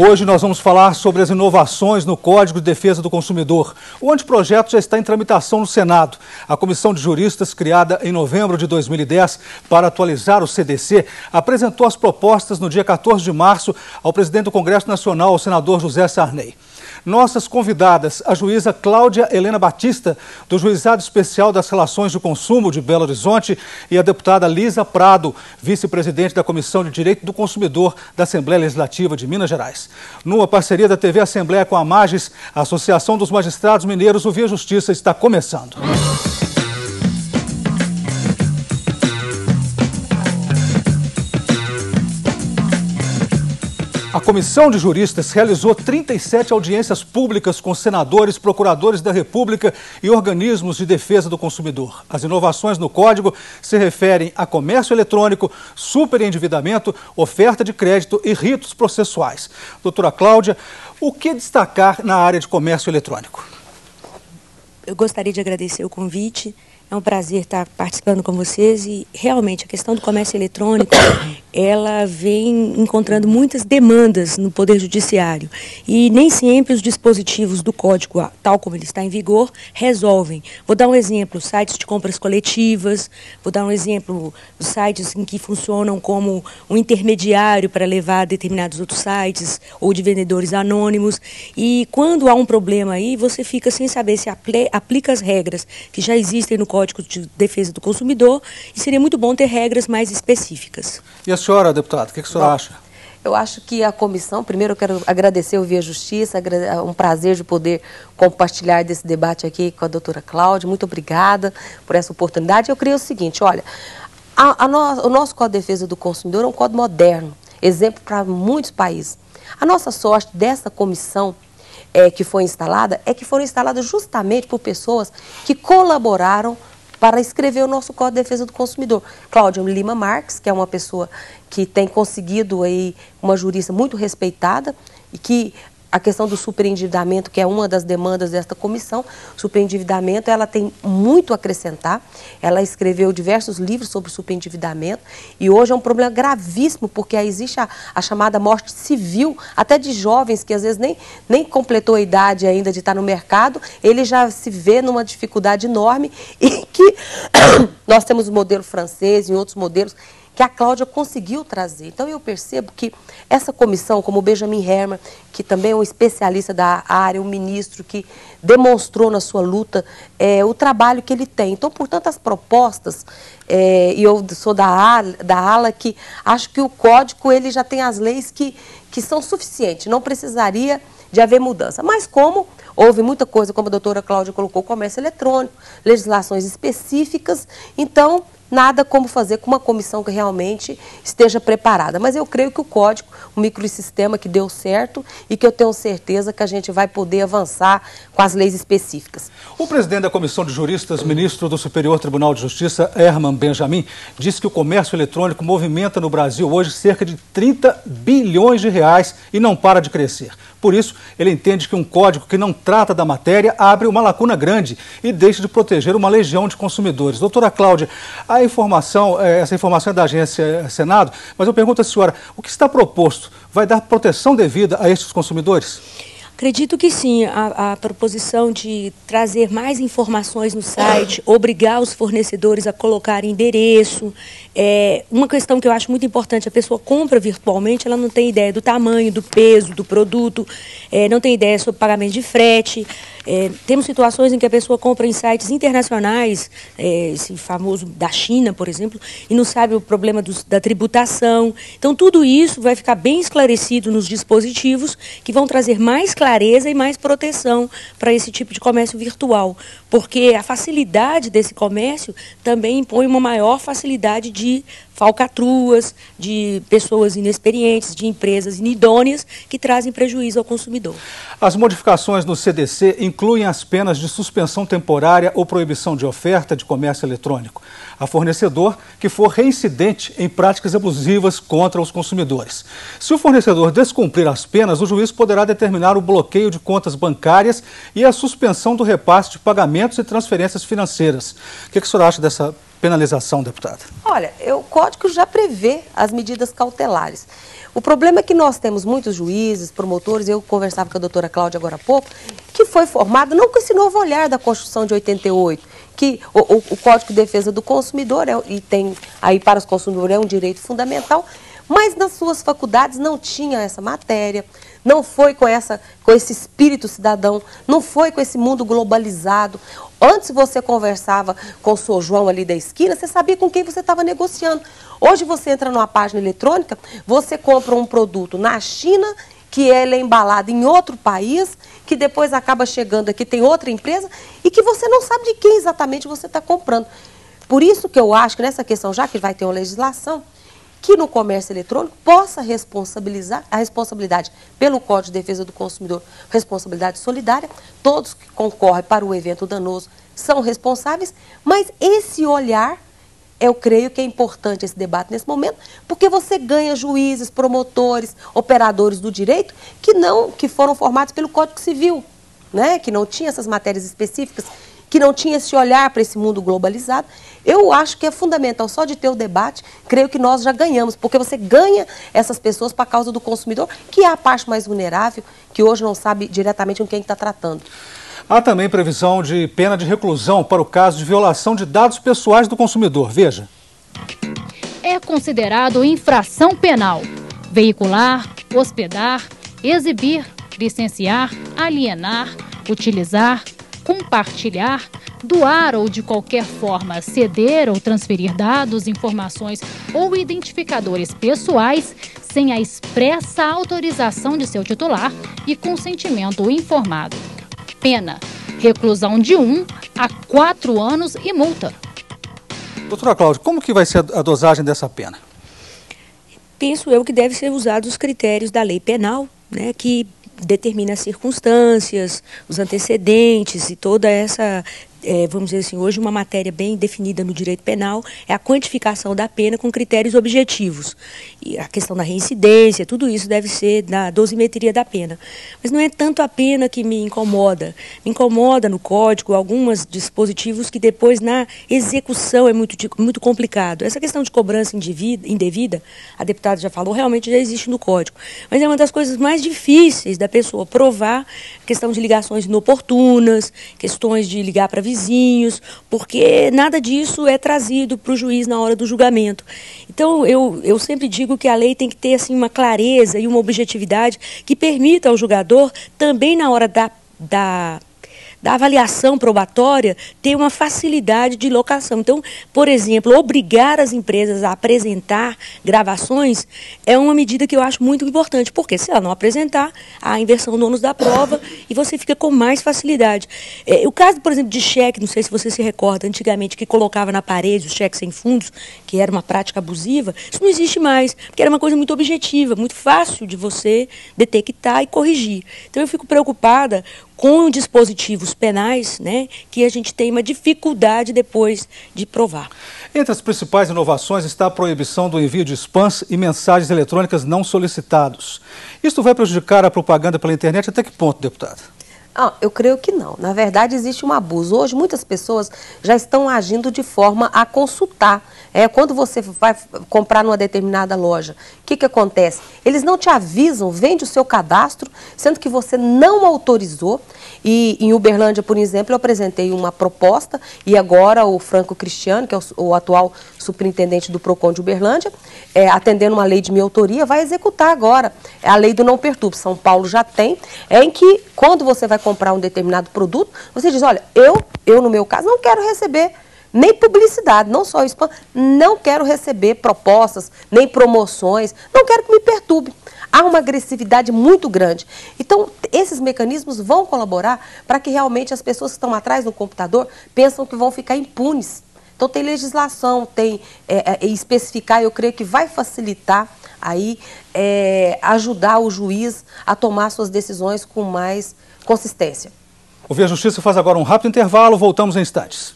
Hoje nós vamos falar sobre as inovações no Código de Defesa do Consumidor. O anteprojeto já está em tramitação no Senado. A comissão de juristas, criada em novembro de 2010 para atualizar o CDC, apresentou as propostas no dia 14 de março ao presidente do Congresso Nacional, o senador José Sarney. Nossas convidadas, a juíza Cláudia Helena Batista, do Juizado Especial das Relações de Consumo de Belo Horizonte, e a deputada Lisa Prado, vice-presidente da Comissão de Direito do Consumidor da Assembleia Legislativa de Minas Gerais. Numa parceria da TV Assembleia com a Magis, a Associação dos Magistrados Mineiros, o Via Justiça está começando. A Comissão de Juristas realizou 37 audiências públicas com senadores, procuradores da República e organismos de defesa do consumidor. As inovações no Código se referem a comércio eletrônico, superendividamento, oferta de crédito e ritos processuais. Doutora Cláudia, o que destacar na área de comércio eletrônico? Eu gostaria de agradecer o convite. É um prazer estar participando com vocês e realmente a questão do comércio eletrônico, ela vem encontrando muitas demandas no Poder Judiciário e nem sempre os dispositivos do Código, tal como ele está em vigor, resolvem. Vou dar um exemplo, sites de compras coletivas, vou dar um exemplo, os sites em que funcionam como um intermediário para levar a determinados outros sites ou de vendedores anônimos, e quando há um problema aí, você fica sem saber se aplica as regras que já existem no Código de Defesa do Consumidor, e seria muito bom ter regras mais específicas. E a senhora, deputada, o que a senhora acha? Eu acho que a comissão, primeiro eu quero agradecer o Via Justiça, é um prazer de poder compartilhar desse debate aqui com a doutora Cláudia, muito obrigada por essa oportunidade. Eu creio o seguinte, olha, o nosso Código de Defesa do Consumidor é um código moderno, exemplo para muitos países. A nossa sorte dessa comissão que foi instalada é que foram instaladas justamente por pessoas que colaboraram para escrever o nosso Código de Defesa do Consumidor. Cláudia Lima Marques, que é uma pessoa que tem conseguido aí uma jurista muito respeitada e que a questão do superendividamento, que é uma das demandas desta comissão, superendividamento, ela tem muito a acrescentar. Ela escreveu diversos livros sobre superendividamento e hoje é um problema gravíssimo, porque aí existe a chamada morte civil, até de jovens que às vezes nem completou a idade ainda de estar no mercado, ele já se vê numa dificuldade enorme e que nós temos o modelo francês e outros modelos que a Cláudia conseguiu trazer. Então eu percebo que essa comissão, como o Benjamin Herman, que também é um especialista da área, um ministro que demonstrou na sua luta o trabalho que ele tem. Então, portanto, as propostas, e eu sou da ala que acho que o Código ele já tem as leis que são suficientes, não precisaria de haver mudança. Mas como houve muita coisa, como a doutora Cláudia colocou, comércio eletrônico, legislações específicas, então nada como fazer com uma comissão que realmente esteja preparada. Mas eu creio que o Código, o microsistema que deu certo e que eu tenho certeza que a gente vai poder avançar com as leis específicas. O presidente da Comissão de Juristas, ministro do Superior Tribunal de Justiça, Herman Benjamin, disse que o comércio eletrônico movimenta no Brasil hoje cerca de 30 bilhões de reais e não para de crescer. Por isso, ele entende que um código que não trata da matéria abre uma lacuna grande e deixa de proteger uma legião de consumidores. Doutora Cláudia, essa informação é da Agência Senado, mas eu pergunto à senhora, o que está proposto vai dar proteção devida a estes consumidores? Acredito que sim, a proposição de trazer mais informações no site, obrigar os fornecedores a colocar endereço, uma questão que eu acho muito importante, a pessoa compra virtualmente, ela não tem ideia do tamanho, do peso, do produto, não tem ideia sobre pagamento de frete. Temos situações em que a pessoa compra em sites internacionais, esse famoso da China, por exemplo, e não sabe o problema da tributação. Então, tudo isso vai ficar bem esclarecido nos dispositivos que vão trazer mais clareza e mais proteção para esse tipo de comércio virtual, porque a facilidade desse comércio também impõe uma maior facilidade de falcatruas, de pessoas inexperientes, de empresas inidôneas que trazem prejuízo ao consumidor. As modificações no CDC incluem as penas de suspensão temporária ou proibição de oferta de comércio eletrônico a fornecedor que for reincidente em práticas abusivas contra os consumidores. Se o fornecedor descumprir as penas, o juiz poderá determinar o bloqueio bloqueio de contas bancárias e a suspensão do repasse de pagamentos e transferências financeiras. O que o senhor acha dessa penalização, deputada? Olha, o Código já prevê as medidas cautelares. O problema é que nós temos muitos juízes, promotores, eu conversava com a doutora Cláudia agora há pouco, que foi formado não com esse novo olhar da Constituição de 88, que o Código de Defesa do Consumidor, e tem aí para os consumidores, é um direito fundamental, mas nas suas faculdades não tinha essa matéria, não foi com esse espírito cidadão, não foi com esse mundo globalizado. Antes você conversava com o seu João ali da esquina, você sabia com quem você estava negociando. Hoje você entra numa página eletrônica, você compra um produto na China, que ele é embalado em outro país, que depois acaba chegando aqui, tem outra empresa, e que você não sabe de quem exatamente você está comprando. Por isso que eu acho que nessa questão, já que vai ter uma legislação, que no comércio eletrônico possa responsabilizar a responsabilidade pelo Código de Defesa do Consumidor, responsabilidade solidária, todos que concorrem para o evento danoso são responsáveis, mas esse olhar, eu creio que é importante esse debate nesse momento, porque você ganha juízes, promotores, operadores do direito que foram formados pelo Código Civil, né? Que não tinha essas matérias específicas, que não tinha esse olhar para esse mundo globalizado. Eu acho que é fundamental, só de ter o debate, creio que nós já ganhamos, porque você ganha essas pessoas para a causa do consumidor, que é a parte mais vulnerável, que hoje não sabe diretamente com quem está tratando. Há também previsão de pena de reclusão para o caso de violação de dados pessoais do consumidor. Veja. É considerado infração penal veicular, hospedar, exibir, licenciar, alienar, utilizar, compartilhar, doar ou de qualquer forma ceder ou transferir dados, informações ou identificadores pessoais sem a expressa autorização de seu titular e consentimento informado. Pena: reclusão de 1 a 4 anos e multa. Doutora Cláudia, como que vai ser a dosagem dessa pena? Penso eu que deve ser usados os critérios da lei penal, né, que determina as circunstâncias, os antecedentes e toda essa, vamos dizer assim, hoje uma matéria bem definida no direito penal é a quantificação da pena com critérios objetivos. E a questão da reincidência, tudo isso deve ser da dosimetria da pena. Mas não é tanto a pena que me incomoda. Me incomoda no código alguns dispositivos que depois na execução é muito complicado. Essa questão de cobrança indevida, a deputada já falou, realmente já existe no código. Mas é uma das coisas mais difíceis da pessoa provar, questão de ligações inoportunas, questões de ligar para vizinhos, porque nada disso é trazido para o juiz na hora do julgamento. Então, eu sempre digo que a lei tem que ter assim, uma clareza e uma objetividade que permita ao julgador, também na hora da avaliação probatória, ter uma facilidade de locação. Então, por exemplo, obrigar as empresas a apresentar gravações é uma medida que eu acho muito importante, porque se ela não apresentar, há a inversão do ônus da prova e você fica com mais facilidade. O caso, por exemplo, de cheque, não sei se você se recorda, antigamente que colocava na parede os cheques sem fundos, que era uma prática abusiva, isso não existe mais, porque era uma coisa muito objetiva, muito fácil de você detectar e corrigir. Então, eu fico preocupada com dispositivos penais, né, que a gente tem uma dificuldade depois de provar. Entre as principais inovações está a proibição do envio de spams e mensagens eletrônicas não solicitados. Isso vai prejudicar a propaganda pela internet até que ponto, deputada? Eu creio que não. Na verdade, existe um abuso. Hoje, muitas pessoas já estão agindo de forma a consultar. Quando você vai comprar numa determinada loja, o que acontece? Eles não te avisam, vende o seu cadastro, sendo que você não autorizou. E em Uberlândia, por exemplo, eu apresentei uma proposta e agora o Franco Cristiano, que é o atual superintendente do PROCON de Uberlândia, atendendo uma lei de minha autoria, vai executar agora. É a lei do não perturbe. São Paulo já tem, em que quando você vai comprar um determinado produto, você diz, olha, eu no meu caso não quero receber nem publicidade, não só spam, não quero receber propostas, nem promoções, não quero que me perturbe. Há uma agressividade muito grande. Então, esses mecanismos vão colaborar para que realmente as pessoas que estão atrás do computador pensam que vão ficar impunes. Então, tem legislação, tem especificar, eu creio que vai facilitar aí, ajudar o juiz a tomar suas decisões com mais consistência. O Via Justiça faz agora um rápido intervalo, voltamos em instantes.